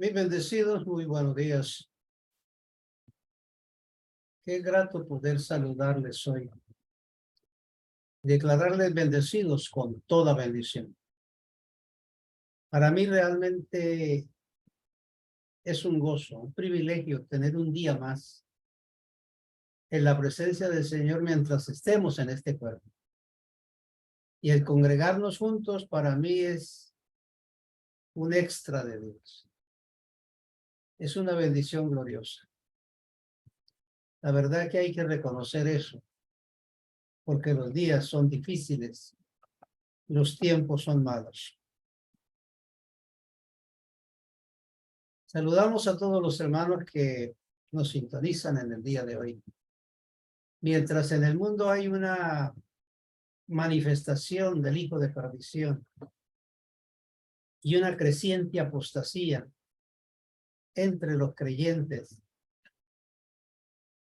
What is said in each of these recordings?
Mis bendecidos, muy buenos días. Qué grato poder saludarles hoy. Declararles bendecidos con toda bendición. Para mí realmente es un gozo, un privilegio tener un día más en la presencia del Señor mientras estemos en este cuerpo. Y el congregarnos juntos para mí es un extra de Dios. Es una bendición gloriosa. La verdad que hay que reconocer eso, porque los días son difíciles, los tiempos son malos. Saludamos a todos los hermanos que nos sintonizan en el día de hoy. Mientras en el mundo hay una manifestación del hijo de perdición y una creciente apostasía entre los creyentes,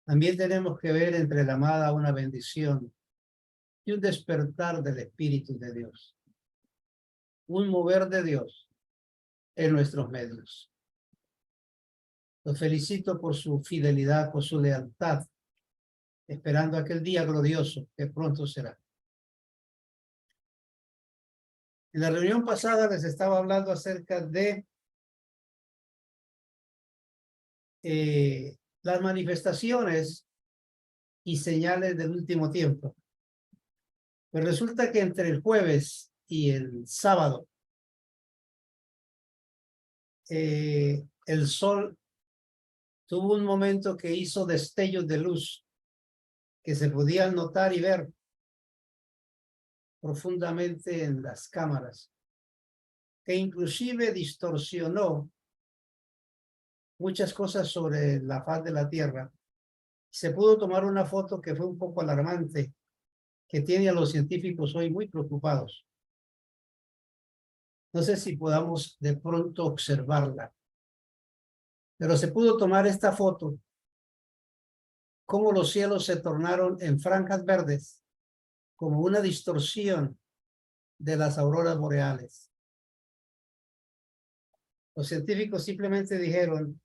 también tenemos que ver entre la amada una bendición y un despertar del Espíritu de Dios, un mover de Dios en nuestros medios. Los felicito por su fidelidad, por su lealtad, esperando aquel día glorioso que pronto será. En la reunión pasada les estaba hablando acerca de las manifestaciones y señales del último tiempo. Pues resulta que entre el jueves y el sábado, el sol tuvo un momento que hizo destellos de luz que se podían notar y ver profundamente en las cámaras, que inclusive distorsionó muchas cosas sobre la faz de la Tierra. Se pudo tomar una foto que fue un poco alarmante, que tiene a los científicos hoy muy preocupados. No sé si podamos de pronto observarla, pero se pudo tomar esta foto, cómo los cielos se tornaron en franjas verdes, como una distorsión de las auroras boreales. Los científicos simplemente dijeron,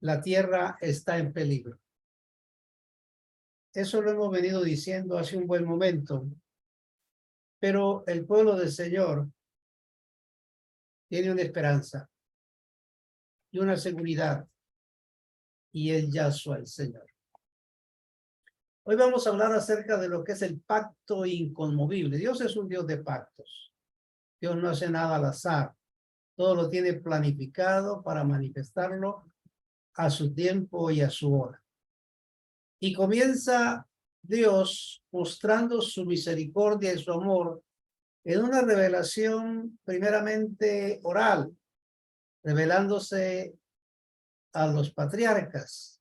la Tierra está en peligro. Eso lo hemos venido diciendo hace un buen momento, pero el pueblo del Señor tiene una esperanza y una seguridad, y es Yahshua el Señor. Hoy vamos a hablar acerca de lo que es el pacto inconmovible. Dios es un Dios de pactos. Dios no hace nada al azar. Todo lo tiene planificado para manifestarlo a su tiempo y a su hora. Y comienza Dios mostrando su misericordia y su amor en una revelación primeramente oral, revelándose a los patriarcas.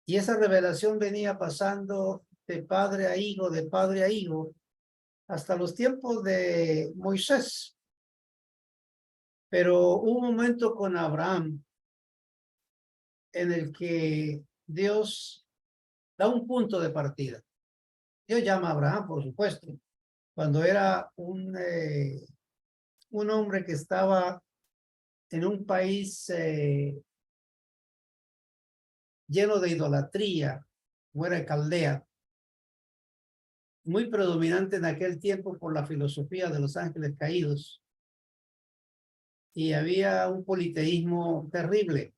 Y esa revelación venía pasando de padre a hijo, hasta los tiempos de Moisés. Pero hubo un momento con Abraham en el que Dios da un punto de partida. Dios llama a Abraham, por supuesto, cuando era un hombre que estaba en un país lleno de idolatría, como era Caldea, muy predominante en aquel tiempo por la filosofía de los ángeles caídos. Y había un politeísmo terrible.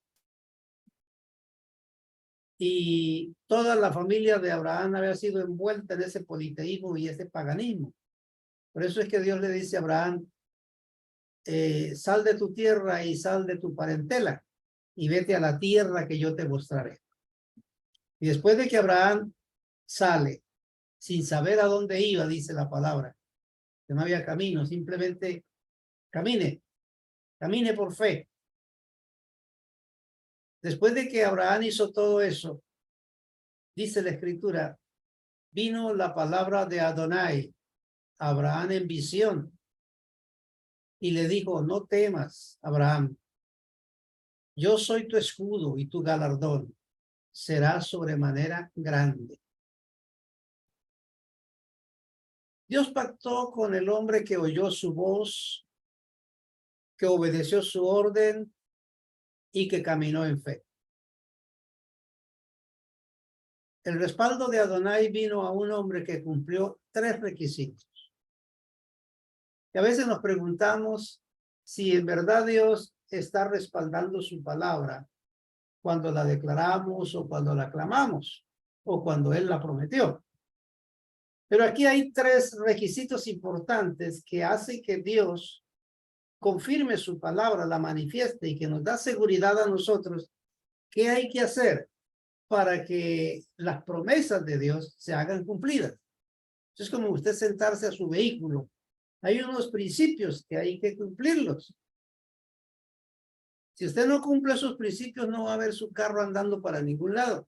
Y toda la familia de Abraham había sido envuelta en ese politeísmo y ese paganismo. Por eso es que Dios le dice a Abraham, sal de tu tierra y sal de tu parentela y vete a la tierra que yo te mostraré. Y después de que Abraham sale, sin saber a dónde iba, dice la palabra, que no había camino, simplemente camine por fe. Después de que Abraham hizo todo eso, dice la escritura, vino la palabra de Adonai a Abraham en visión y le dijo, no temas, Abraham, yo soy tu escudo y tu galardón será sobremanera grande. Dios pactó con el hombre que oyó su voz que obedeció su orden y que caminó en fe. El respaldo de Adonai vino a un hombre que cumplió 3 requisitos. Y a veces nos preguntamos si en verdad Dios está respaldando su palabra cuando la declaramos o cuando la clamamos o cuando Él la prometió. Pero aquí hay 3 requisitos importantes que hacen que Dios confirme su palabra, la manifieste y que nos da seguridad a nosotros. ¿Qué hay que hacer para que las promesas de Dios se hagan cumplidas? Es como usted sentarse a su vehículo. Hay unos principios que hay que cumplirlos. Si usted no cumple esos principios, no va a ver su carro andando para ningún lado.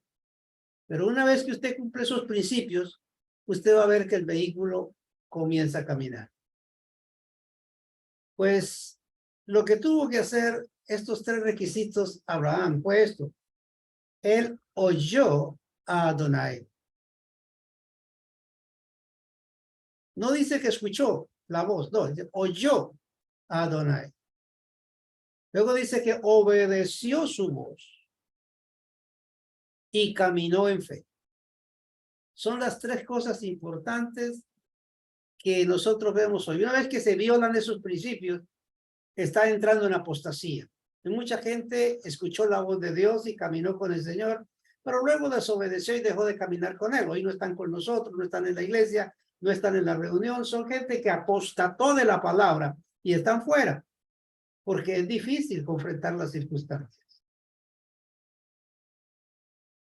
Pero una vez que usted cumple esos principios, usted va a ver que el vehículo comienza a caminar. Pues lo que tuvo que hacer estos 3 requisitos Abraham fue esto. Él oyó a Adonai. No dice que escuchó la voz, no, dice oyó a Adonai. Luego dice que obedeció su voz y caminó en fe. Son las 3 cosas importantes que nosotros vemos hoy. Una vez que se violan esos principios, está entrando en apostasía. Y mucha gente escuchó la voz de Dios y caminó con el Señor, pero luego desobedeció y dejó de caminar con Él. Hoy no están con nosotros, no están en la iglesia, no están en la reunión. Son gente que apostató de la palabra y están fuera, porque es difícil confrontar las circunstancias.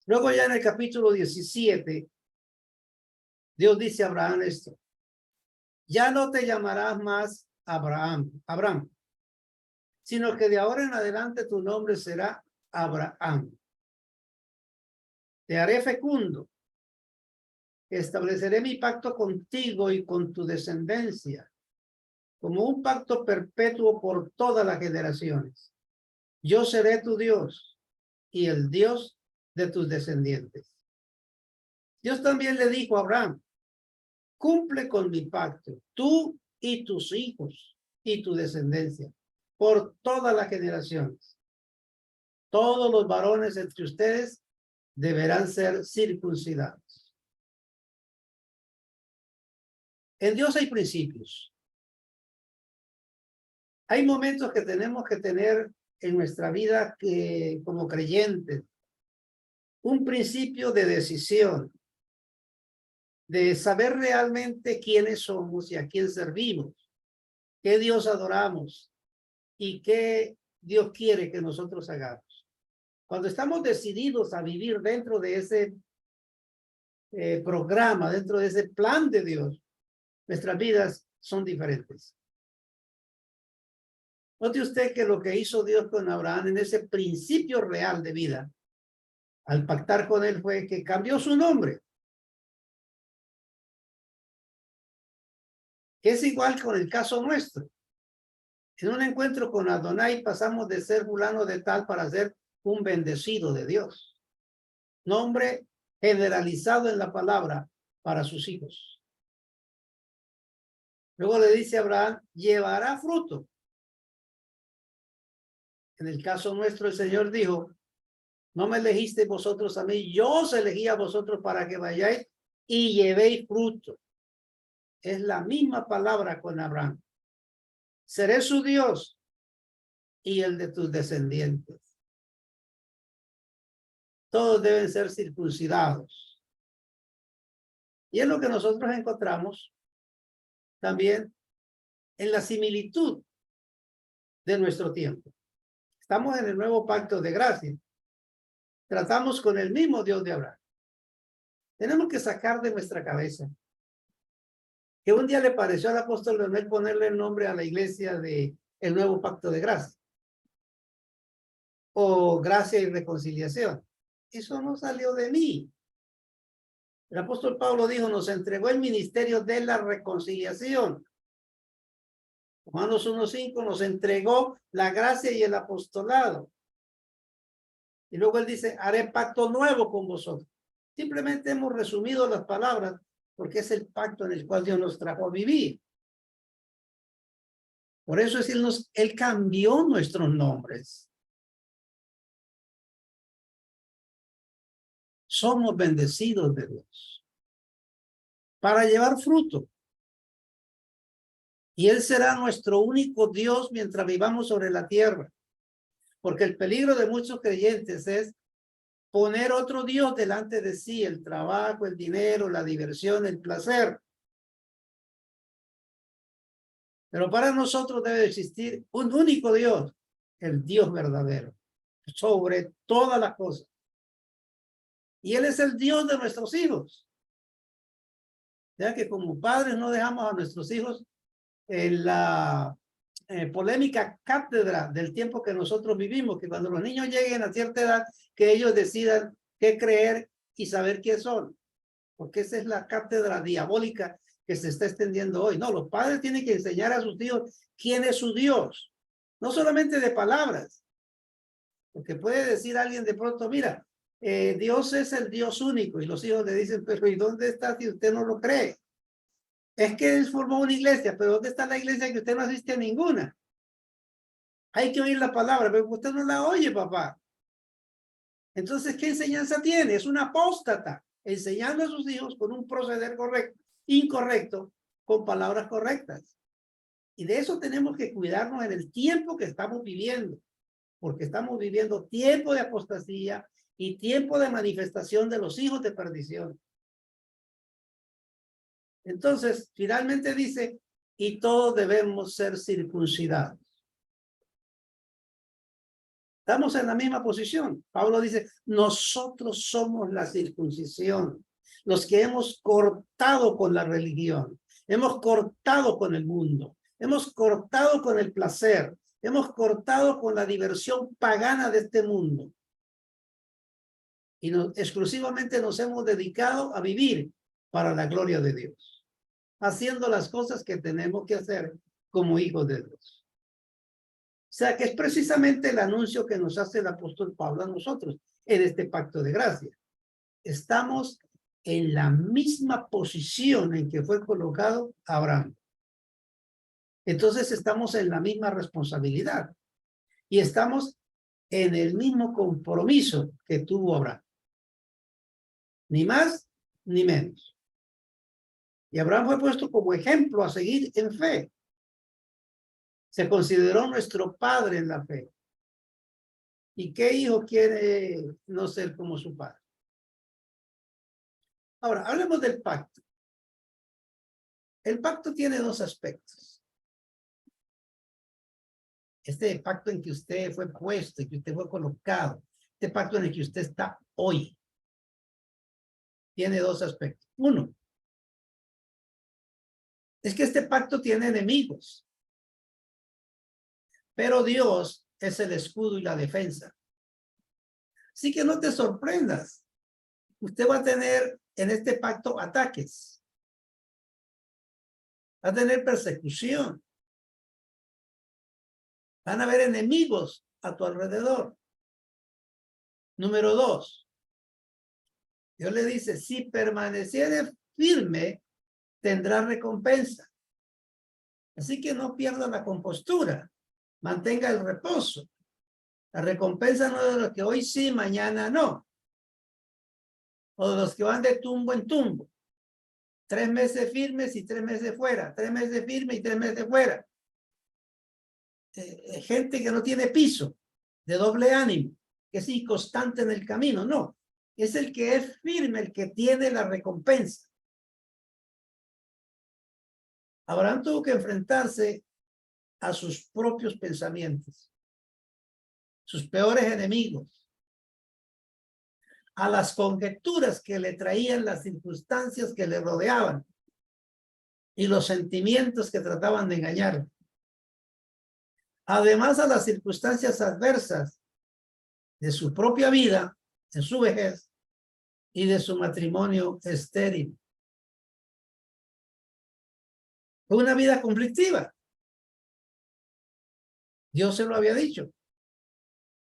Luego ya en el capítulo 17, Dios dice a Abraham esto. Ya no te llamarás más Abraham, sino que de ahora en adelante tu nombre será Abraham. Te haré fecundo. Estableceré mi pacto contigo y con tu descendencia, como un pacto perpetuo por todas las generaciones. Yo seré tu Dios y el Dios de tus descendientes. Dios también le dijo a Abraham, cumple con mi pacto, tú y tus hijos y tu descendencia, por todas las generaciones. Todos los varones entre ustedes deberán ser circuncidados. En Dios hay principios. Hay momentos que tenemos que tener en nuestra vida que, como creyentes, un principio de decisión, de saber realmente quiénes somos y a quién servimos, qué Dios adoramos y qué Dios quiere que nosotros hagamos. Cuando estamos decididos a vivir dentro de ese programa, dentro de ese plan de Dios, nuestras vidas son diferentes. Note usted que lo que hizo Dios con Abraham en ese principio real de vida, al pactar con él, fue que cambió su nombre. Que es igual con el caso nuestro. En un encuentro con Adonai pasamos de ser fulano de tal para ser un bendecido de Dios. Nombre generalizado en la palabra para sus hijos. Luego le dice a Abraham, llevará fruto. En el caso nuestro, el Señor dijo, no me elegisteis vosotros a mí, yo os elegí a vosotros para que vayáis y llevéis fruto. Es la misma palabra con Abraham. Seré su Dios y el de tus descendientes. Todos deben ser circuncidados. Y es lo que nosotros encontramos también en la similitud de nuestro tiempo. Estamos en el nuevo pacto de gracia. Tratamos con el mismo Dios de Abraham. Tenemos que sacar de nuestra cabeza que un día le pareció al apóstol Leonel ponerle el nombre a la iglesia de el nuevo pacto de gracia o gracia y reconciliación. Eso no salió de mí. El apóstol Pablo dijo, nos entregó el ministerio de la reconciliación. Romanos 1:5 nos entregó la gracia y el apostolado. Y luego él dice, haré pacto nuevo con vosotros. Simplemente hemos resumido las palabras porque es el pacto en el cual Dios nos trajo a vivir. Por eso es que Él cambió nuestros nombres. Somos bendecidos de Dios para llevar fruto. Y Él será nuestro único Dios mientras vivamos sobre la tierra. Porque el peligro de muchos creyentes es poner otro Dios delante de sí, el trabajo, el dinero, la diversión, el placer. Pero para nosotros debe existir un único Dios, el Dios verdadero, sobre todas las cosas. Y Él es el Dios de nuestros hijos. Ya que como padres no dejamos a nuestros hijos en la polémica cátedra del tiempo que nosotros vivimos, que cuando los niños lleguen a cierta edad, que ellos decidan qué creer y saber qué son. Porque esa es la cátedra diabólica que se está extendiendo hoy. No, los padres tienen que enseñar a sus hijos quién es su Dios. No solamente de palabras. Porque puede decir alguien de pronto, mira, Dios es el Dios único. Y los hijos le dicen, pero ¿y dónde está si usted no lo cree? Es que él formó una iglesia, pero ¿dónde está la iglesia que usted no asiste a ninguna? Hay que oír la palabra, pero usted no la oye, papá. Entonces, ¿qué enseñanza tiene? Es una apóstata, enseñando a sus hijos con un proceder correcto, incorrecto, con palabras correctas. Y de eso tenemos que cuidarnos en el tiempo que estamos viviendo, porque estamos viviendo tiempo de apostasía y tiempo de manifestación de los hijos de perdición. Entonces, finalmente dice, y todos debemos ser circuncidados. Estamos en la misma posición. Pablo dice, nosotros somos la circuncisión, los que hemos cortado con la religión, hemos cortado con el mundo, hemos cortado con el placer, hemos cortado con la diversión pagana de este mundo. Y exclusivamente nos hemos dedicado a vivir para la gloria de Dios, haciendo las cosas que tenemos que hacer como hijos de Dios. O sea que es precisamente el anuncio que nos hace el apóstol Pablo a nosotros en este pacto de gracia. Estamos en la misma posición en que fue colocado Abraham. Entonces estamos en la misma responsabilidad y estamos en el mismo compromiso que tuvo Abraham. Ni más ni menos. Y Abraham fue puesto como ejemplo a seguir en fe. Se consideró nuestro padre en la fe. ¿Y qué hijo quiere no ser como su padre? Ahora, hablemos del pacto. El pacto tiene dos aspectos. Este pacto en que usted fue puesto, en que usted fue colocado, este pacto en el que usted está hoy, tiene dos aspectos. Uno, es que este pacto tiene enemigos, pero Dios es el escudo y la defensa. Así que no te sorprendas. Usted va a tener en este pacto ataques. Va a tener persecución. Van a haber enemigos a tu alrededor. Número dos, Dios le dice, si permaneciere firme, tendrá recompensa. Así que no pierda la compostura. Mantenga el reposo. La recompensa no es de los que hoy sí, mañana no. O de los que van de tumbo en tumbo. 3 meses firmes y 3 meses fuera. 3 meses firmes y 3 meses fuera. Gente que no tiene piso, de doble ánimo, que es inconstante en el camino. No, es el que es firme, el que tiene la recompensa. Abraham tuvo que enfrentarse a sus propios pensamientos, sus peores enemigos, a las conjeturas que le traían las circunstancias que le rodeaban y los sentimientos que trataban de engañar. Además, a las circunstancias adversas de su propia vida, de su vejez y de su matrimonio estéril. Fue una vida conflictiva. Dios se lo había dicho.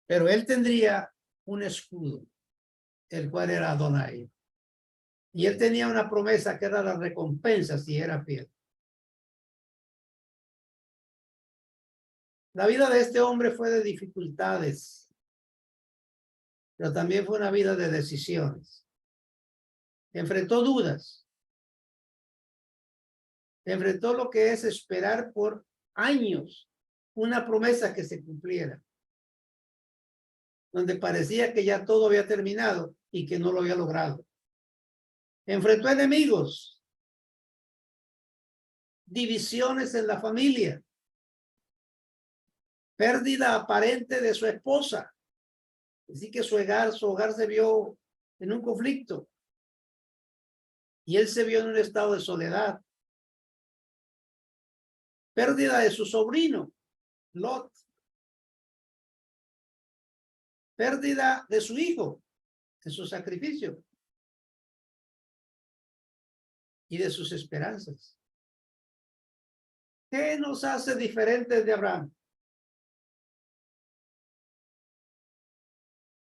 Pero él tendría un escudo, el cual era Adonai. Y él tenía una promesa que era la recompensa si era fiel. La vida de este hombre fue de dificultades, pero también fue una vida de decisiones. Enfrentó dudas. Enfrentó lo que es esperar por años una promesa que se cumpliera, donde parecía que ya todo había terminado y que no lo había logrado. Enfrentó enemigos, divisiones en la familia, pérdida aparente de su esposa. Así que su hogar se vio en un conflicto y él se vio en un estado de soledad. Pérdida de su sobrino, Lot. Pérdida de su hijo, de su sacrificio y de sus esperanzas. ¿Qué nos hace diferentes de Abraham?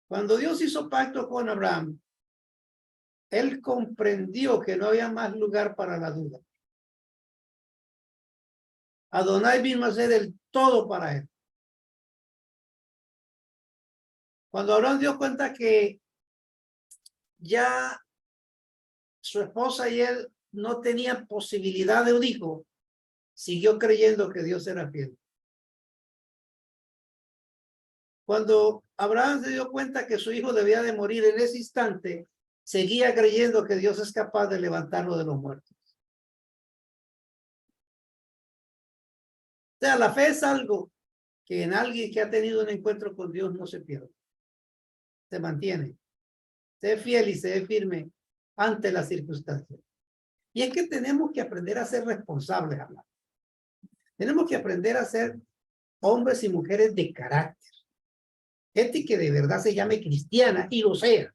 Cuando Dios hizo pacto con Abraham, él comprendió que no había más lugar para la duda. Adonai vino a ser el todo para él. Cuando Abraham dio cuenta que ya su esposa y él no tenían posibilidad de un hijo, siguió creyendo que Dios era fiel. Cuando Abraham se dio cuenta que su hijo debía de morir en ese instante, seguía creyendo que Dios es capaz de levantarlo de los muertos. O sea, la fe es algo que en alguien que ha tenido un encuentro con Dios no se pierde. Se mantiene. Sé fiel y sé firme ante las circunstancias. Y es que tenemos que aprender a ser responsables, hermano. Tenemos que aprender a ser hombres y mujeres de carácter. Gente que de verdad se llame cristiana y lo sea.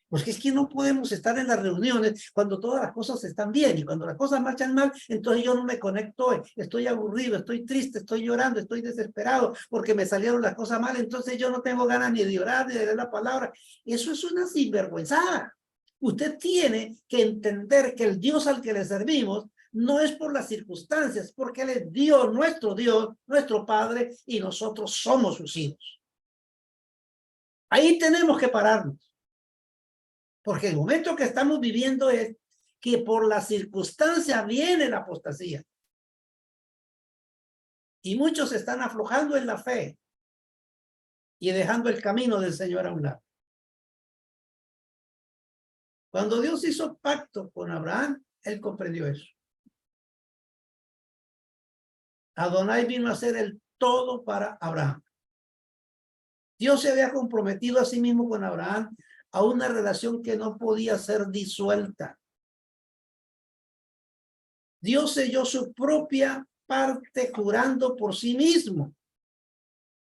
Porque es que no podemos estar en las reuniones cuando todas las cosas están bien y cuando las cosas marchan mal, entonces yo no me conecto, estoy aburrido, estoy triste, estoy llorando, estoy desesperado porque me salieron las cosas mal, entonces yo no tengo ganas ni de orar ni de leer la palabra. Eso es una sinvergüenzada. Usted tiene que entender que el Dios al que le servimos no es por las circunstancias, porque Él es Dios, nuestro Padre, y nosotros somos sus hijos. Ahí tenemos que pararnos. Porque el momento que estamos viviendo es que por la circunstancia viene la apostasía. Y muchos están aflojando en la fe y dejando el camino del Señor a un lado. Cuando Dios hizo pacto con Abraham, él comprendió eso. Adonai vino a ser el todo para Abraham. Dios se había comprometido a sí mismo con Abraham a una relación que no podía ser disuelta. Dios selló su propia parte jurando por sí mismo,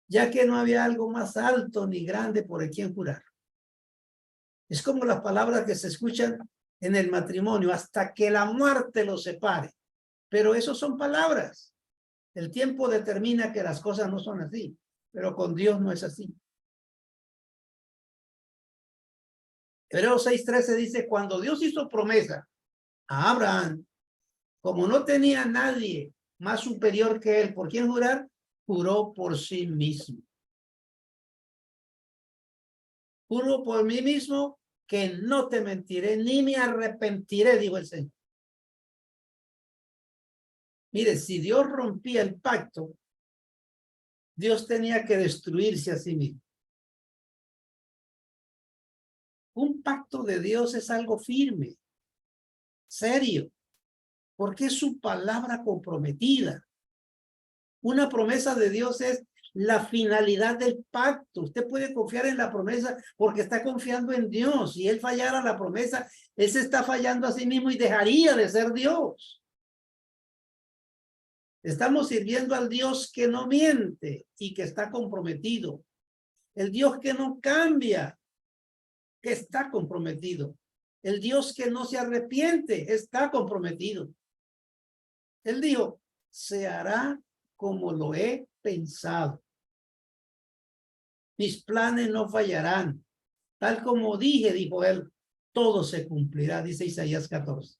ya que no había algo más alto ni grande por el quien jurar. Es como las palabras que se escuchan en el matrimonio, hasta que la muerte los separe. Pero eso son palabras. El tiempo determina que las cosas no son así, pero con Dios no es así. Hebreos 6:13 dice, cuando Dios hizo promesa a Abraham, como no tenía nadie más superior que él por quien jurar, juró por sí mismo. Juro por mí mismo que no te mentiré ni me arrepentiré, dijo el Señor. Mire, si Dios rompía el pacto, Dios tenía que destruirse a sí mismo. Un pacto de Dios es algo firme, serio, porque es su palabra comprometida. Una promesa de Dios es la finalidad del pacto. Usted puede confiar en la promesa porque está confiando en Dios. Si él fallara la promesa, él se está fallando a sí mismo y dejaría de ser Dios. Estamos sirviendo al Dios que no miente y que está comprometido. El Dios que no cambia, que está comprometido. El Dios que no se arrepiente, está comprometido. Él dijo, se hará como lo he pensado. Mis planes no fallarán. Tal como dije, dijo él, todo se cumplirá, dice Isaías 14.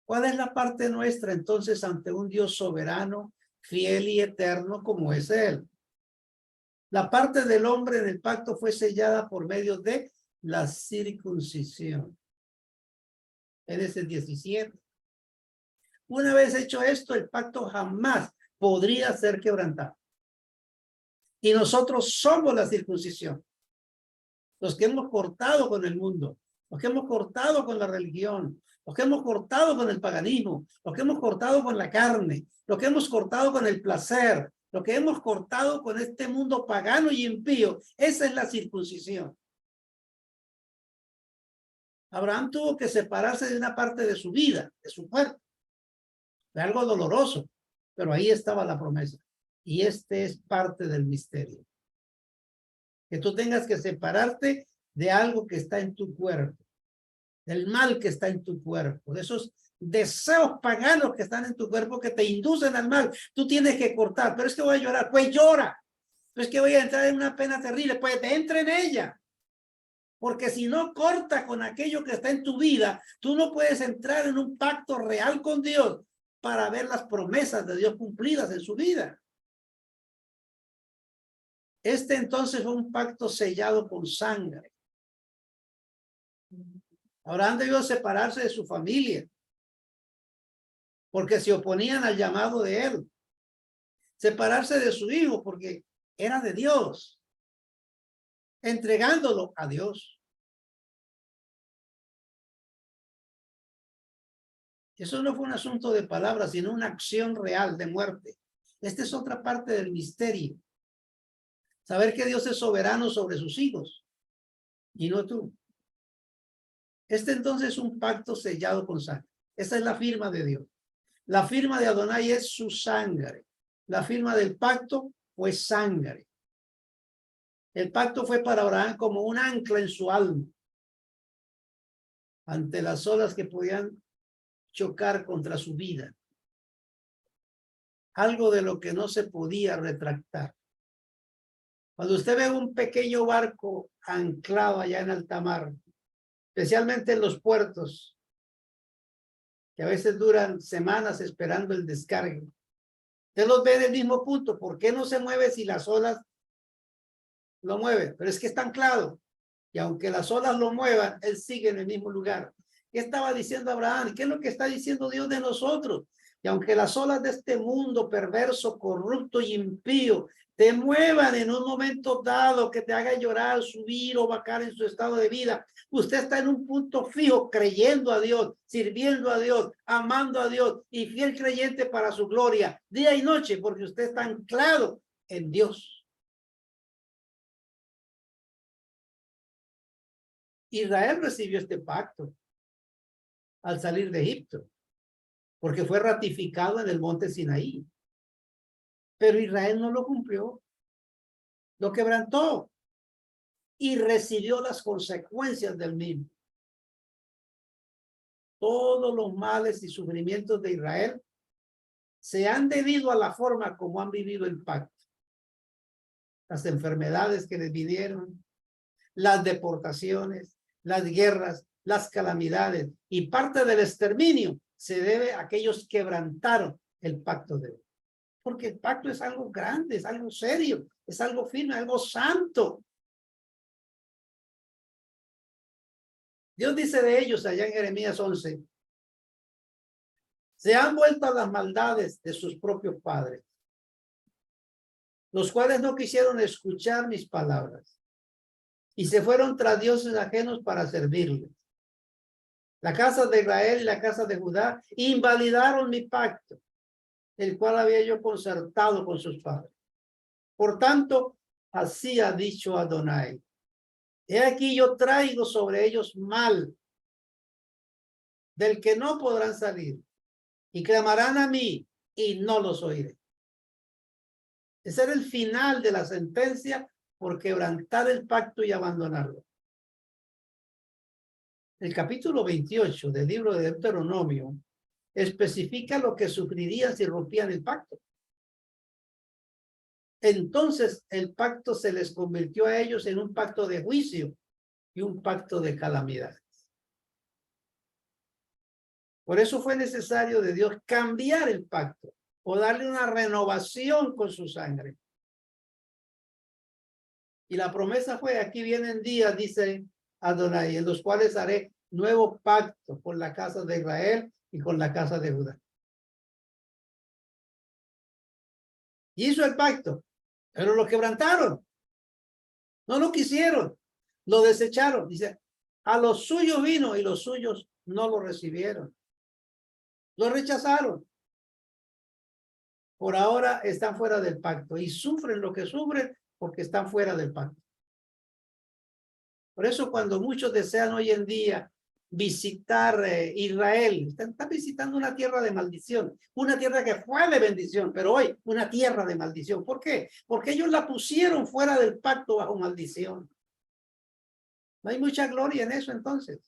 ¿Cuál es la parte nuestra entonces ante un Dios soberano, fiel y eterno como es Él? La parte del hombre en el pacto fue sellada por medio de la circuncisión. Génesis 17. Una vez hecho esto, el pacto jamás podría ser quebrantado. Y nosotros somos la circuncisión. Los que hemos cortado con el mundo, los que hemos cortado con la religión, los que hemos cortado con el paganismo, los que hemos cortado con la carne, los que hemos cortado con el placer, lo que hemos cortado con este mundo pagano y impío. Esa es la circuncisión. Abraham tuvo que separarse de una parte de su vida, de su cuerpo, de algo doloroso, pero ahí estaba la promesa. Y este es parte del misterio. Que tú tengas que separarte de algo que está en tu cuerpo, del mal que está en tu cuerpo, de esos deseos paganos que están en tu cuerpo que te inducen al mal. Tú tienes que cortar. Pero es que voy a llorar. Pues llora. Pero es que voy a entrar en una pena terrible. Pues te entra en ella. Porque si no corta con aquello que está en tu vida, tú no puedes entrar en un pacto real con Dios para ver las promesas de Dios cumplidas en su vida. Este entonces fue un pacto sellado con sangre. Abraham debió separarse de su familia porque se oponían al llamado de él. Separarse de su hijo porque era de Dios, entregándolo a Dios. Eso no fue un asunto de palabras, sino una acción real de muerte. Esta es otra parte del misterio. Saber que Dios es soberano sobre sus hijos y no tú. Este entonces es un pacto sellado con sangre. Esa es la firma de Dios. La firma de Adonai es su sangre. La firma del pacto fue sangre. El pacto fue para Abraham como un ancla en su alma ante las olas que podían chocar contra su vida. Algo de lo que no se podía retractar. Cuando usted ve un pequeño barco anclado allá en alta mar, especialmente en los puertos, que a veces duran semanas esperando el descargue, usted los ve en el mismo punto. ¿Por qué no se mueve si las olas lo mueven? Pero es que está anclado. Y aunque las olas lo muevan, él sigue en el mismo lugar. ¿Qué estaba diciendo Abraham? ¿Qué es lo que está diciendo Dios de nosotros? Y aunque las olas de este mundo perverso, corrupto y impío te muevan en un momento dado, que te haga llorar, subir o bajar en su estado de vida, usted está en un punto fijo, creyendo a Dios, sirviendo a Dios, amando a Dios y fiel creyente para su gloria, día y noche, porque usted está anclado en Dios. Israel recibió este pacto al salir de Egipto, porque fue ratificado en el monte Sinaí. Pero Israel no lo cumplió, lo quebrantó y recibió las consecuencias del mismo. Todos los males y sufrimientos de Israel se han debido a la forma como han vivido el pacto. Las enfermedades que les vinieron, las deportaciones, las guerras, las calamidades y parte del exterminio se debe a que ellos quebrantaron el pacto de Dios. Porque el pacto es algo grande, es algo serio, es algo firme, algo santo. Dios dice de ellos allá en Jeremías 11, se han vuelto a las maldades de sus propios padres, los cuales no quisieron escuchar mis palabras y se fueron tras dioses ajenos para servirles. La casa de Israel y la casa de Judá invalidaron mi pacto, el cual había yo concertado con sus padres. Por tanto, así ha dicho Adonai: he aquí yo traigo sobre ellos mal, del que no podrán salir, y clamarán a mí, y no los oiré. Ese era el final de la sentencia por quebrantar el pacto y abandonarlo. El capítulo 28 del libro de Deuteronomio especifica lo que sufrirían si rompían el pacto. Entonces el pacto se les convirtió a ellos en un pacto de juicio y un pacto de calamidades. Por eso fue necesario de Dios cambiar el pacto o darle una renovación con su sangre. Y la promesa fue, aquí vienen días, dice Adonai, en los cuales haré nuevo pacto con la casa de Israel y con la casa de Judá. Y hizo el pacto, pero lo quebrantaron. No lo quisieron, lo desecharon. Dice, a los suyos vino y los suyos no lo recibieron. Lo rechazaron. Por ahora están fuera del pacto y sufren lo que sufren porque están fuera del pacto. Por eso cuando muchos desean hoy en día visitar Israel, están visitando una tierra de maldición, una tierra que fue de bendición, pero hoy una tierra de maldición. ¿Por qué? Porque ellos la pusieron fuera del pacto bajo maldición. No hay mucha gloria en eso entonces.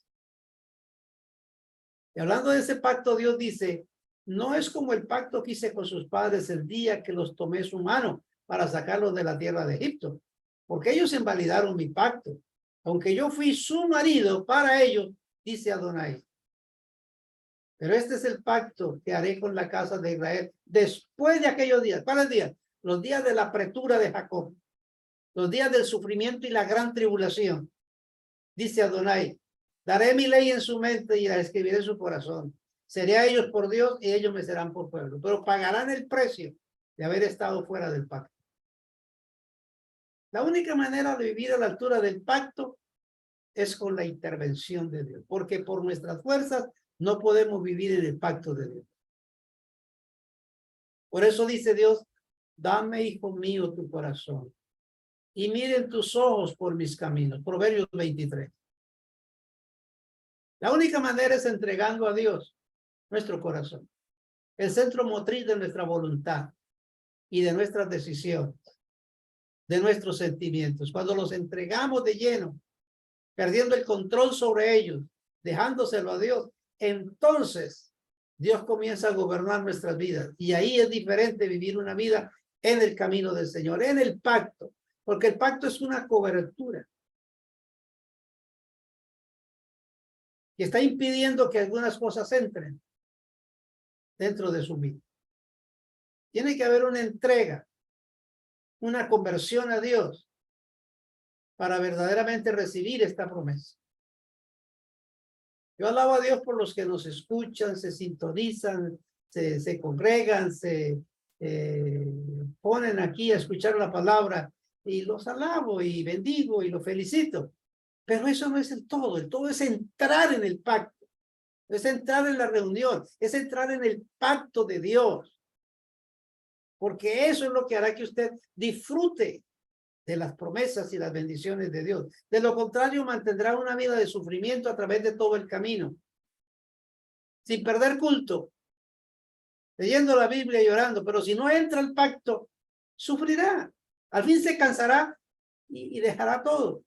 Y hablando de ese pacto, Dios dice, no es como el pacto que hice con sus padres el día que los tomé su mano para sacarlos de la tierra de Egipto, porque ellos invalidaron mi pacto, aunque yo fui su marido para ellos, dice Adonai. Pero este es el pacto que haré con la casa de Israel después de aquellos días. ¿Cuáles días? Los días de la apretura de Jacob, los días del sufrimiento y la gran tribulación. Dice Adonai, daré mi ley en su mente y la escribiré en su corazón. Seré a ellos por Dios y ellos me serán por pueblo. Pero pagarán el precio de haber estado fuera del pacto. La única manera de vivir a la altura del pacto es con la intervención de Dios. Porque por nuestras fuerzas no podemos vivir en el pacto de Dios. Por eso dice Dios, dame, hijo mío, tu corazón. Y miren tus ojos por mis caminos. Proverbios 23. La única manera es entregando a Dios nuestro corazón, el centro motriz de nuestra voluntad y de nuestras decisiones, de nuestros sentimientos. Cuando los entregamos de lleno, perdiendo el control sobre ellos, dejándoselo a Dios, entonces Dios comienza a gobernar nuestras vidas. Y ahí es diferente vivir una vida en el camino del Señor, en el pacto, porque el pacto es una cobertura que está impidiendo que algunas cosas entren dentro de su vida. Tiene que haber una entrega, una conversión a Dios para verdaderamente recibir esta promesa. Yo alabo a Dios por los que nos escuchan, se sintonizan, se congregan, se ponen aquí a escuchar la palabra y los alabo y bendigo y los felicito. Pero eso no es el todo es entrar en el pacto, es entrar en la reunión, es entrar en el pacto de Dios. Porque eso es lo que hará que usted disfrute de las promesas y las bendiciones de Dios. De lo contrario, mantendrá una vida de sufrimiento a través de todo el camino. Sin perder culto, leyendo la Biblia y orando, pero si no entra al pacto, sufrirá. Al fin se cansará y dejará todo.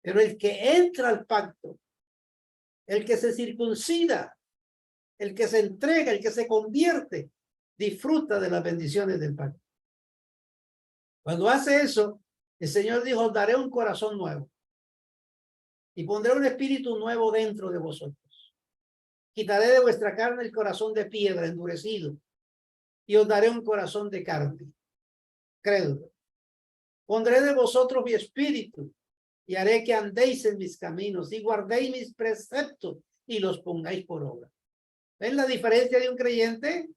Pero el que entra al pacto, el que se circuncida, el que se entrega, el que se convierte, disfruta de las bendiciones del pacto. Cuando hace eso, el Señor dijo, daré un corazón nuevo y pondré un espíritu nuevo dentro de vosotros. Quitaré de vuestra carne el corazón de piedra endurecido y os daré un corazón de carne, crédulo. Pondré de vosotros mi espíritu y haré que andéis en mis caminos y guardéis mis preceptos y los pongáis por obra. ¿Ven la diferencia de un creyente?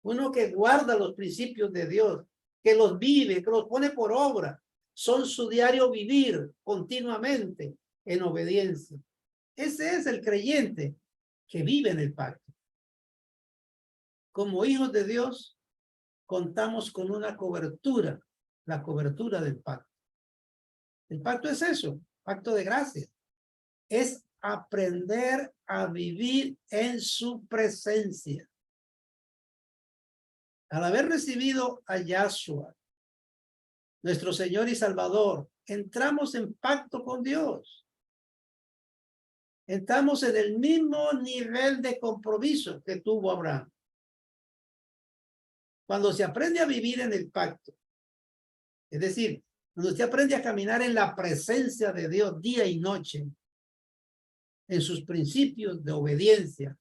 Uno que guarda los principios de Dios, que los vive, que los pone por obra. Son su diario vivir continuamente en obediencia. Ese es el creyente que vive en el pacto. Como hijos de Dios, contamos con una cobertura, la cobertura del pacto. El pacto es eso, pacto de gracia. Es aprender a vivir en su presencia. Al haber recibido a Yahshua, nuestro Señor y Salvador, entramos en pacto con Dios. Entramos en el mismo nivel de compromiso que tuvo Abraham. Cuando se aprende a vivir en el pacto, es decir, cuando usted aprende a caminar en la presencia de Dios día y noche, en sus principios de obediencia,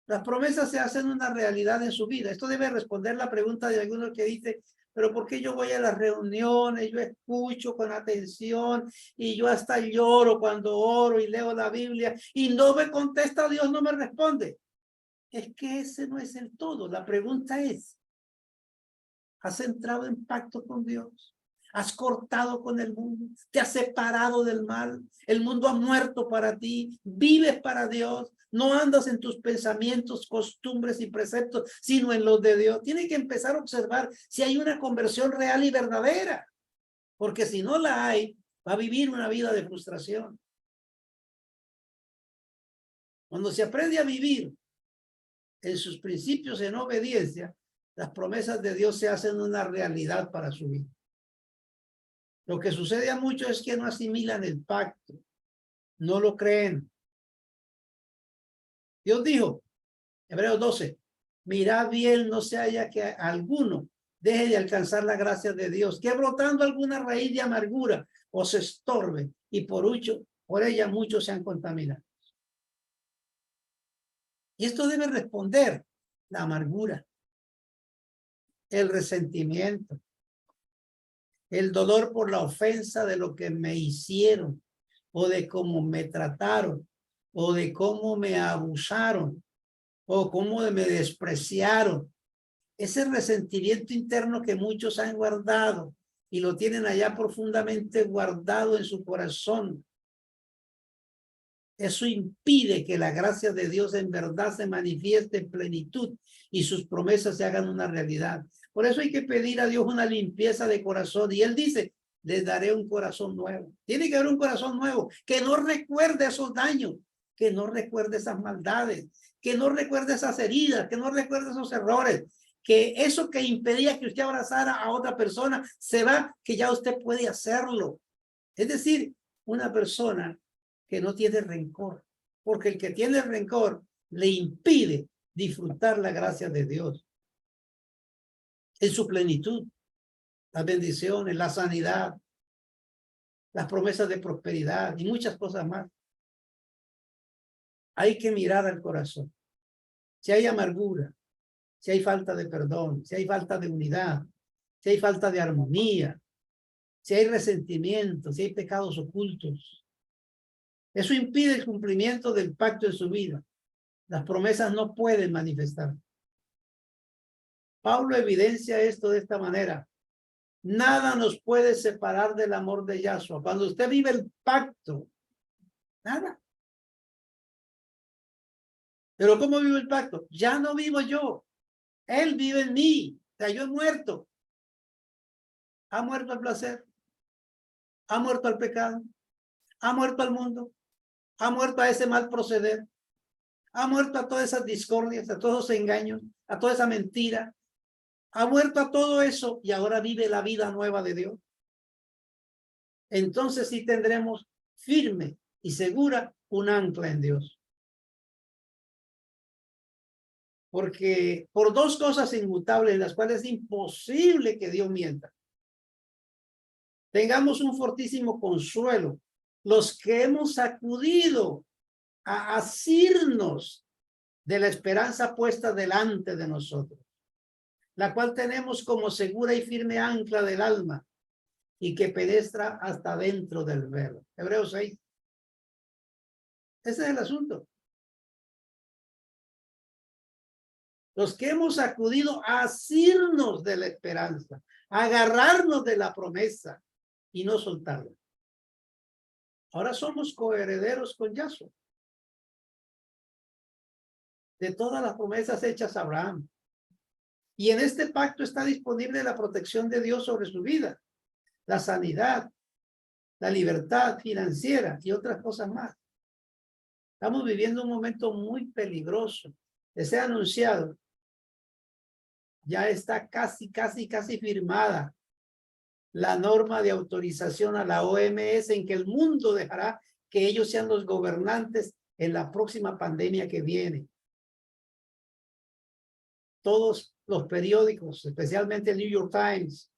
las promesas se hacen una realidad en su vida. Esto debe responder la pregunta de algunos que dice, pero ¿por qué yo voy a las reuniones? Yo escucho con atención y yo hasta lloro cuando oro y leo la Biblia y no me contesta Dios, no me responde. Es que ese no es el todo. La pregunta es, ¿has entrado en pacto con Dios? ¿Has cortado con el mundo? ¿Te has separado del mal? El mundo ha muerto para ti. ¿Vives para Dios? No andas en tus pensamientos, costumbres y preceptos, sino en los de Dios. Tienes que empezar a observar si hay una conversión real y verdadera. Porque si no la hay, va a vivir una vida de frustración. Cuando se aprende a vivir en sus principios en obediencia, las promesas de Dios se hacen una realidad para su vida. Lo que sucede a muchos es que no asimilan el pacto, no lo creen. Dios dijo, Hebreos 12, mirad bien, no se haya que alguno deje de alcanzar la gracia de Dios, que brotando alguna raíz de amargura os estorbe, y por ella muchos se han contaminado. Y esto debe responder la amargura, el resentimiento, el dolor por la ofensa de lo que me hicieron, o de cómo me trataron, o de cómo me abusaron, o cómo me despreciaron. Ese resentimiento interno que muchos han guardado y lo tienen allá profundamente guardado en su corazón. Eso impide que la gracia de Dios en verdad se manifieste en plenitud y sus promesas se hagan una realidad. Por eso hay que pedir a Dios una limpieza de corazón. Y Él dice, les daré un corazón nuevo. Tiene que haber un corazón nuevo que no recuerde esos daños, que no recuerde esas maldades, que no recuerde esas heridas, que no recuerde esos errores, que eso que impedía que usted abrazara a otra persona se va, que ya usted puede hacerlo. Es decir, una persona que no tiene rencor, porque el que tiene rencor le impide disfrutar la gracia de Dios en su plenitud, las bendiciones, la sanidad, las promesas de prosperidad y muchas cosas más. Hay que mirar al corazón. Si hay amargura, si hay falta de perdón, si hay falta de unidad, si hay falta de armonía, si hay resentimiento, si hay pecados ocultos, eso impide el cumplimiento del pacto en su vida. Las promesas no pueden manifestar. Pablo evidencia esto de esta manera. Nada nos puede separar del amor de Yahshua. Cuando usted vive el pacto, nada. Pero ¿cómo vivo el pacto? Ya no vivo yo. Él vive en mí. O sea, yo he muerto. Ha muerto al placer. Ha muerto al pecado. Ha muerto al mundo. Ha muerto a ese mal proceder. Ha muerto a todas esas discordias, a todos esos engaños, a toda esa mentira. Ha muerto a todo eso y ahora vive la vida nueva de Dios. Entonces sí tendremos firme y segura un ancla en Dios. Porque por dos cosas inmutables en las cuales es imposible que Dios mienta. Tengamos un fortísimo consuelo. Los que hemos acudido a asirnos de la esperanza puesta delante de nosotros, la cual tenemos como segura y firme ancla del alma y que penetra hasta dentro del velo. Hebreos 6. Ese es el asunto. Los que hemos acudido a asirnos de la esperanza, a agarrarnos de la promesa y no soltarla. Ahora somos coherederos con Yahshua. De todas las promesas hechas a Abraham. Y en este pacto está disponible la protección de Dios sobre su vida, la sanidad, la libertad financiera y otras cosas más. Estamos viviendo un momento muy peligroso. Les he anunciado, ya está casi firmada la norma de autorización a la OMS en que el mundo dejará que ellos sean los gobernantes en la próxima pandemia que viene. Todos los periódicos, especialmente el New York Times,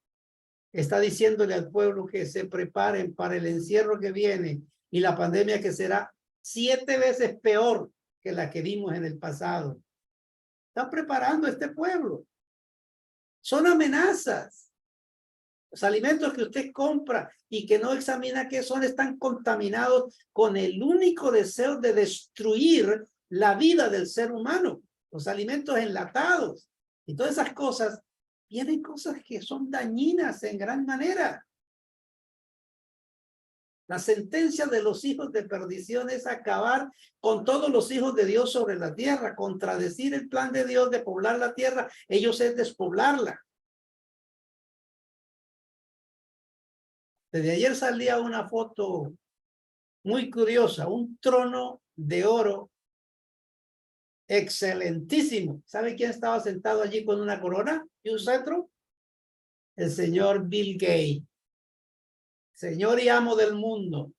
está diciéndole al pueblo que se preparen para el encierro que viene y la pandemia que será 7 veces peor que la que vimos en el pasado. Están preparando a este pueblo. Son amenazas. Los alimentos que usted compra y que no examina qué son, están contaminados con el único deseo de destruir la vida del ser humano. Los alimentos enlatados y todas esas cosas, vienen cosas que son dañinas en gran manera. La sentencia de los hijos de perdición es acabar con todos los hijos de Dios sobre la tierra, contradecir el plan de Dios de poblar la tierra. Ellos es despoblarla. Desde ayer salía una foto muy curiosa, un trono de oro excelentísimo. ¿Sabe quién estaba sentado allí con una corona y un cetro? El señor Bill Gates, señor y amo del mundo,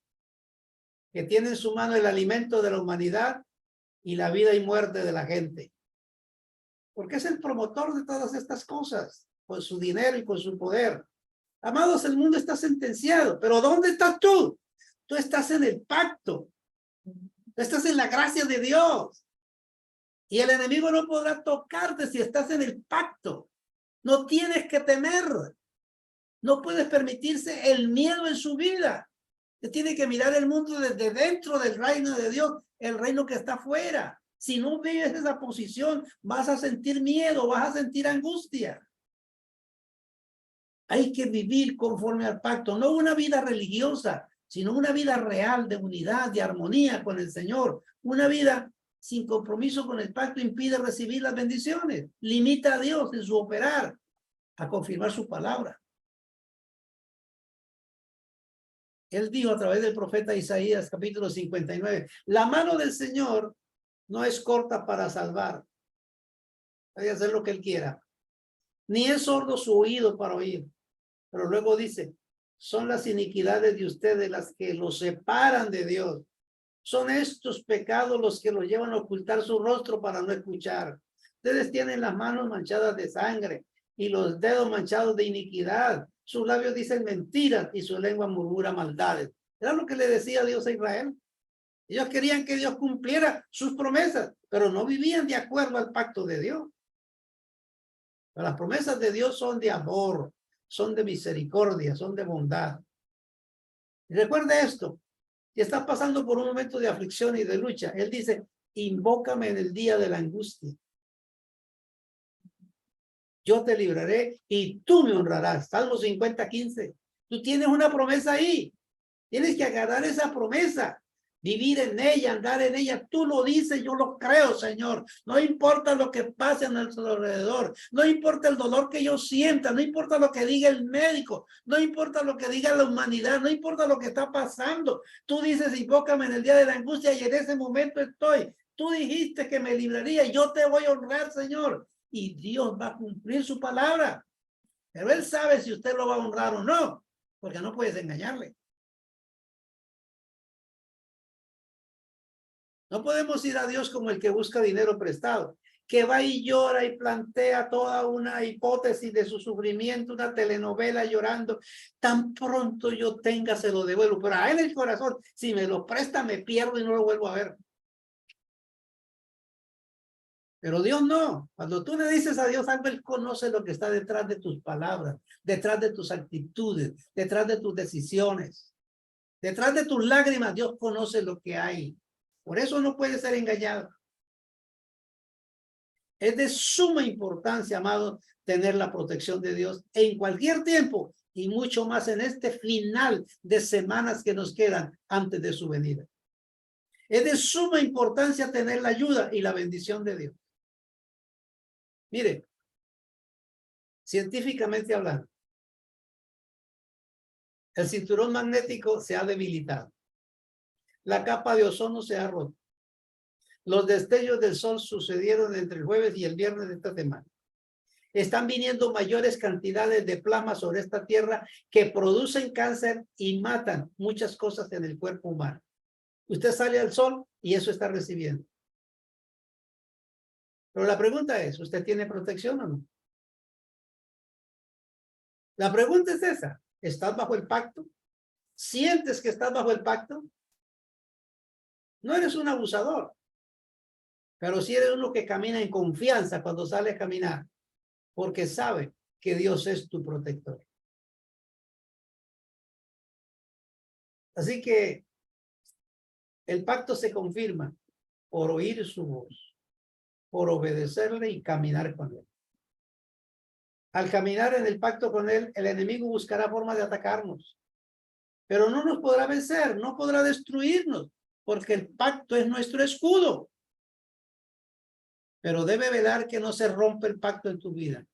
que tiene en su mano el alimento de la humanidad y la vida y muerte de la gente. Porque es el promotor de todas estas cosas, con su dinero y con su poder. Amados, el mundo está sentenciado, pero ¿dónde estás tú? Tú estás en el pacto. Tú estás en la gracia de Dios. Y el enemigo no podrá tocarte si estás en el pacto. No tienes que temer. No puedes permitirse el miedo en su vida. Usted tiene que mirar el mundo desde dentro del reino de Dios, el reino que está afuera. Si no vives esa posición, vas a sentir miedo, vas a sentir angustia. Hay que vivir conforme al pacto, no una vida religiosa, sino una vida real de unidad, de armonía con el Señor. Una vida sin compromiso con el pacto impide recibir las bendiciones, limita a Dios en su operar, a confirmar su palabra. Él dijo a través del profeta Isaías, capítulo 59, la mano del Señor no es corta para salvar, hay que hacer lo que Él quiera, ni es sordo su oído para oír. Pero luego dice, son las iniquidades de ustedes las que los separan de Dios. Son estos pecados los que los llevan a ocultar su rostro para no escuchar. Ustedes tienen las manos manchadas de sangre y los dedos manchados de iniquidad. Sus labios dicen mentiras y su lengua murmura maldades. Era lo que le decía Dios a Israel. Ellos querían que Dios cumpliera sus promesas, pero no vivían de acuerdo al pacto de Dios. Pero las promesas de Dios son de amor, son de misericordia, son de bondad. Y recuerde esto, si estás pasando por un momento de aflicción y de lucha, Él dice, invócame en el día de la angustia. Yo te libraré y tú me honrarás. Salmo 50:15. Tú tienes una promesa ahí. Tienes que agarrar esa promesa, vivir en ella, andar en ella. Tú lo dices, yo lo creo, Señor. No importa lo que pase a nuestro alrededor, no importa el dolor que yo sienta, no importa lo que diga el médico, no importa lo que diga la humanidad, no importa lo que está pasando. Tú dices, invócame en el día de la angustia y en ese momento estoy. Tú dijiste que me libraría y yo te voy a honrar, Señor. Y Dios va a cumplir su palabra. Pero Él sabe si usted lo va a honrar o no, porque no puedes engañarle. No podemos ir a Dios como el que busca dinero prestado, que va y llora y plantea toda una hipótesis de su sufrimiento, una telenovela llorando. Tan pronto yo tenga, se lo devuelvo. Pero a él el corazón, si me lo presta, me pierdo y no lo vuelvo a ver. Pero Dios no. Cuando tú le dices a Dios algo, Él conoce lo que está detrás de tus palabras, detrás de tus actitudes, detrás de tus decisiones, detrás de tus lágrimas. Dios conoce lo que hay. Por eso no puede ser engañado. Es de suma importancia, amado, tener la protección de Dios en cualquier tiempo y mucho más en este final de semanas que nos quedan antes de su venida. Es de suma importancia tener la ayuda y la bendición de Dios. Mire, científicamente hablando, el cinturón magnético se ha debilitado. La capa de ozono se ha roto. Los destellos del sol sucedieron entre el jueves y el viernes de esta semana. Están viniendo mayores cantidades de plasma sobre esta tierra que producen cáncer y matan muchas cosas en el cuerpo humano. Usted sale al sol y eso está recibiendo. Pero la pregunta es, ¿usted tiene protección o no? La pregunta es esa. ¿Estás bajo el pacto? ¿Sientes que estás bajo el pacto? No eres un abusador, pero sí eres uno que camina en confianza cuando sale a caminar, porque sabe que Dios es tu protector. Así que el pacto se confirma por oír su voz, por obedecerle y caminar con él. Al caminar en el pacto con él, el enemigo buscará forma de atacarnos, pero no nos podrá vencer, no podrá destruirnos, porque el pacto es nuestro escudo. Pero debe velar que no se rompa el pacto en tu vida,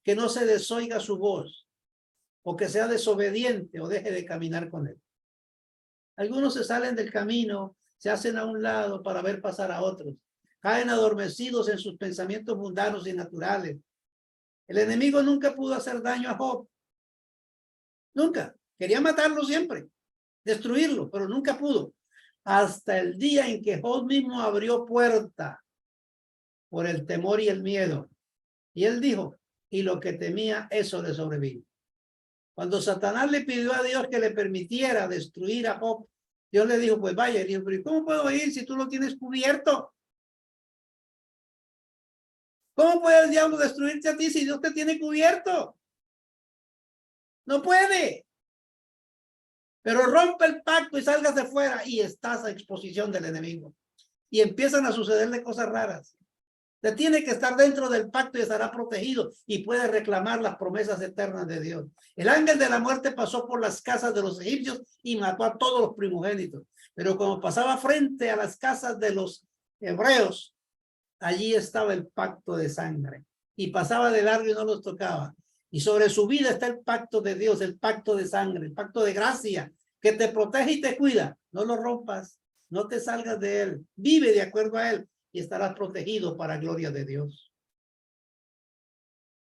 que no se desoiga su voz, o que sea desobediente o deje de caminar con él. Algunos se salen del camino, se hacen a un lado para ver pasar a otros, caen adormecidos en sus pensamientos mundanos y naturales. El enemigo nunca pudo hacer daño a Job. Nunca. Quería matarlo siempre, destruirlo, pero nunca pudo. Hasta el día en que Job mismo abrió puerta por el temor y el miedo. Y él dijo, y lo que temía, eso le sobrevino. Cuando Satanás le pidió a Dios que le permitiera destruir a Job, Dios le dijo, pues vaya. Y dijo, pero ¿cómo puedo ir si tú lo tienes cubierto? ¿Cómo puede el diablo destruirte a ti si Dios te tiene cubierto? No puede. Pero rompe el pacto y salgas de fuera y estás a exposición del enemigo. Y empiezan a sucederle cosas raras. Te tiene que estar dentro del pacto y estará protegido y puede reclamar las promesas eternas de Dios. El ángel de la muerte pasó por las casas de los egipcios y mató a todos los primogénitos. Pero cuando pasaba frente a las casas de los hebreos, allí estaba el pacto de sangre. Y pasaba de largo y no los tocaba. Y sobre su vida está el pacto de Dios, el pacto de sangre, el pacto de gracia, que te protege y te cuida. No lo rompas, no te salgas de él. Vive de acuerdo a él y estarás protegido para gloria de Dios.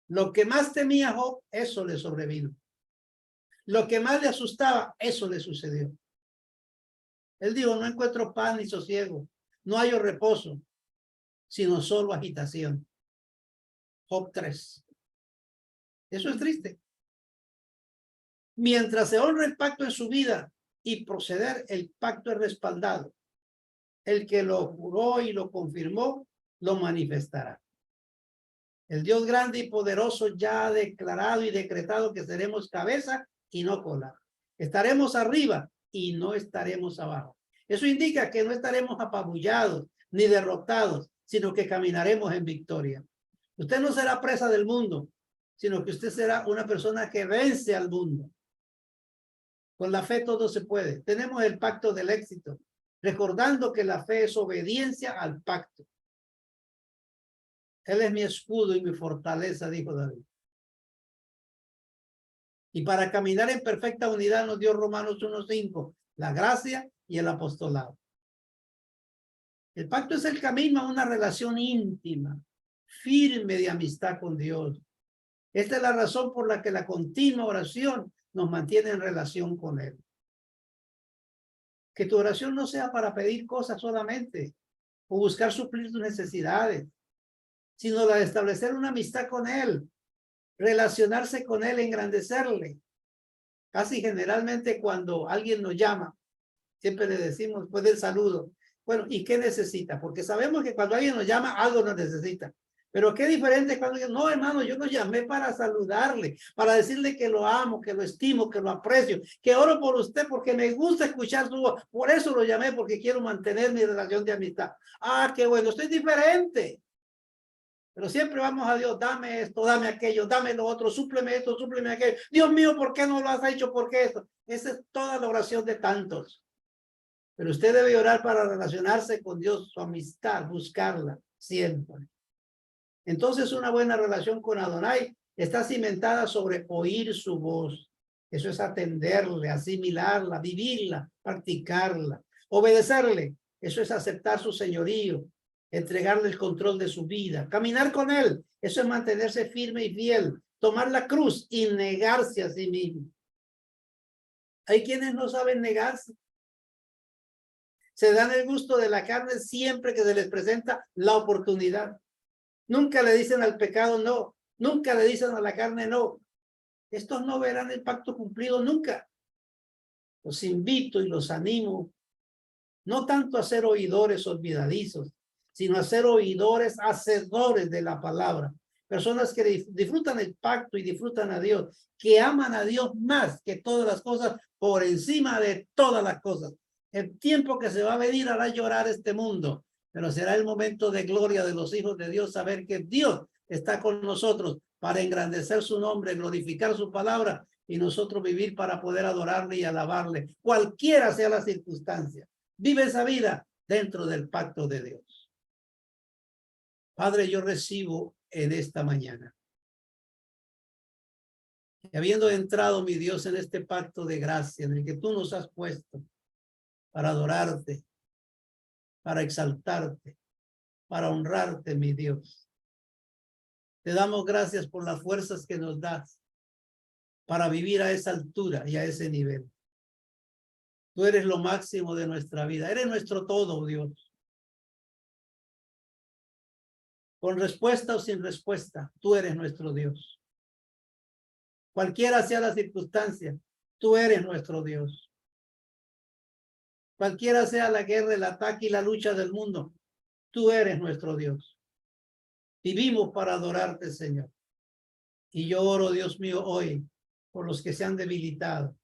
Lo que más temía Job, eso le sobrevino. Lo que más le asustaba, eso le sucedió. Él dijo, no encuentro paz ni sosiego, no hallo reposo, sino solo agitación. Job 3. Eso es triste. Mientras se honra el pacto en su vida y proceder, el pacto es respaldado. El que lo juró y lo confirmó, lo manifestará. El Dios grande y poderoso ya ha declarado y decretado que seremos cabeza y no cola. Estaremos arriba y no estaremos abajo. Eso indica que no estaremos apabullados ni derrotados, sino que caminaremos en victoria. Usted no será presa del mundo, sino que usted será una persona que vence al mundo. Con la fe todo se puede. Tenemos el pacto del éxito, recordando que la fe es obediencia al pacto. Él es mi escudo y mi fortaleza, dijo David. Y para caminar en perfecta unidad nos dio Romanos 1:5, la gracia y el apostolado. El pacto es el camino a una relación íntima, firme de amistad con Dios. Esta es la razón por la que la continua oración nos mantiene en relación con Él. Que tu oración no sea para pedir cosas solamente o buscar suplir tus necesidades, sino la de establecer una amistad con Él, relacionarse con Él, engrandecerle. Casi generalmente cuando alguien nos llama, siempre le decimos después del saludo, bueno, ¿y qué necesita? Porque sabemos que cuando alguien nos llama, algo nos necesita. Pero qué diferente es cuando no, hermano, yo lo llamé para saludarle, para decirle que lo amo, que lo estimo, que lo aprecio, que oro por usted porque me gusta escuchar su voz. Por eso lo llamé, porque quiero mantener mi relación de amistad. Ah, qué bueno, estoy diferente. Pero siempre vamos a Dios, dame esto, dame aquello, dame lo otro, súpleme esto, súpleme aquello. Dios mío, ¿por qué no lo has hecho? ¿Por qué esto? Esa es toda la oración de tantos. Pero usted debe orar para relacionarse con Dios, su amistad, buscarla siempre. Entonces una buena relación con Adonai está cimentada sobre oír su voz. Eso es atenderle, asimilarla, vivirla, practicarla. Obedecerle, eso es aceptar su señorío, entregarle el control de su vida. Caminar con él, eso es mantenerse firme y fiel. Tomar la cruz y negarse a sí mismo. Hay quienes no saben negarse. Se dan el gusto de la carne siempre que se les presenta la oportunidad. Nunca le dicen al pecado no. Nunca le dicen a la carne no. Estos no verán el pacto cumplido nunca. Los invito y los animo No tanto a ser oidores olvidadizos, sino a ser oidores hacedores de la palabra. Personas que disfrutan el pacto y disfrutan a Dios, que aman a Dios más que todas las cosas, por encima de todas las cosas. El tiempo que se va a venir hará llorar este mundo, pero será el momento de gloria de los hijos de Dios, saber que Dios está con nosotros para engrandecer su nombre, glorificar su palabra y nosotros vivir para poder adorarle y alabarle, cualquiera sea la circunstancia. Vive esa vida dentro del pacto de Dios. Padre, yo recibo en esta mañana, y habiendo entrado, mi Dios, en este pacto de gracia en el que tú nos has puesto para adorarte, para exaltarte, para honrarte, mi Dios. Te damos gracias por las fuerzas que nos das para vivir a esa altura y a ese nivel. Tú eres lo máximo de nuestra vida. Eres nuestro todo, Dios. Con respuesta o sin respuesta, tú eres nuestro Dios. Cualquiera sea la circunstancia, tú eres nuestro Dios. Cualquiera sea la guerra, el ataque y la lucha del mundo, tú eres nuestro Dios. Vivimos para adorarte, Señor. Y yo oro, Dios mío, hoy por los que se han debilitado,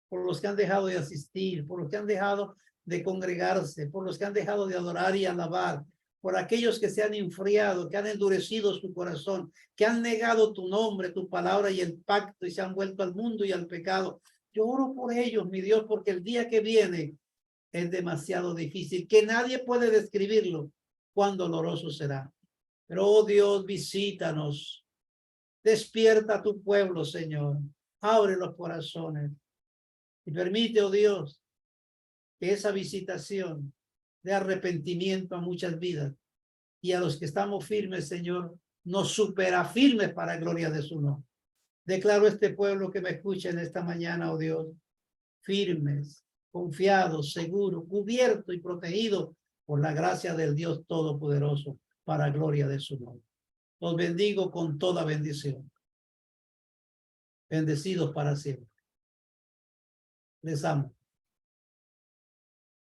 por los que han dejado de asistir, por los que han dejado de congregarse, por los que han dejado de adorar y alabar, por aquellos que se han enfriado, que han endurecido su corazón, que han negado tu nombre, tu palabra y el pacto y se han vuelto al mundo y al pecado. Yo oro por ellos, mi Dios, porque el día que viene es demasiado difícil, que nadie puede describirlo cuán doloroso será. Pero, oh Dios, visítanos. Despierta a tu pueblo, Señor. Abre los corazones y permite, oh Dios, que esa visitación de arrepentimiento a muchas vidas y a los que estamos firmes, Señor, nos supera firmes para gloria de su nombre. Declaro a este pueblo que me escucha en esta mañana, oh Dios, firmes, confiados, seguros, cubiertos y protegidos por la gracia del Dios Todopoderoso para gloria de su nombre. Los bendigo con toda bendición. Bendecidos para siempre. Les amo.